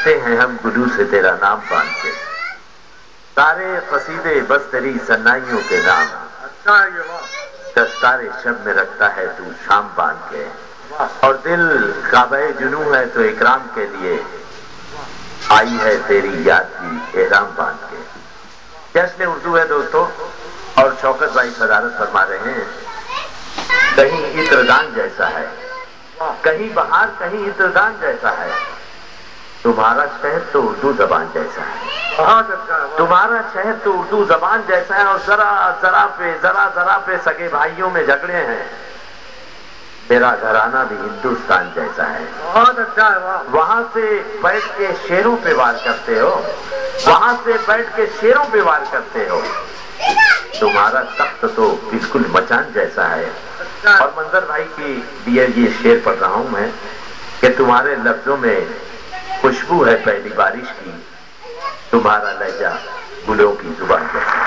لکھتے ہیں ہم گلو سے تیرا نام باندھ کے، سارے قصیدے بس تیری سنائیوں کے نام، دستارے شب میں رکھتا ہے تو شام باندھ کے، اور دل کعبہ جنوں ہے تو اکرام کے لیے آئی ہے تیری یاد کی احرام باندھ کے۔ جشن اردو ہے دوستو، اور شوکت بھائی صدارت فرما رہے ہیں، کہیں عطردان جیسا ہے، کہیں بہار کہیں عطردان جیسا ہے، تمہارا شہر تو اردو زبان جیسا ہے، تمہارا شہر تو اردو زبان جیسا ہے، اور ذرا پہ سگے بھائیوں میں جھگڑے ہیں، تیرا گھرانہ بھی ہندوستان جیسا ہے۔ بہت اچھا ہے، وہاں سے بیٹھ کے شیروں پہ وار کرتے ہو، وہاں سے بیٹھ کے شیروں پہ وار کرتے ہو، تمہارا تخت تو بالکل مچان جیسا ہے۔ اور منظر بھائی کی لیے یہ شعر پڑھ رہا ہوں میں کہ تمہارے لفظوں میں خوشبو ہے پہلی بارش کی، تمہارا لہجہ گلوں کی زبان جیسا۔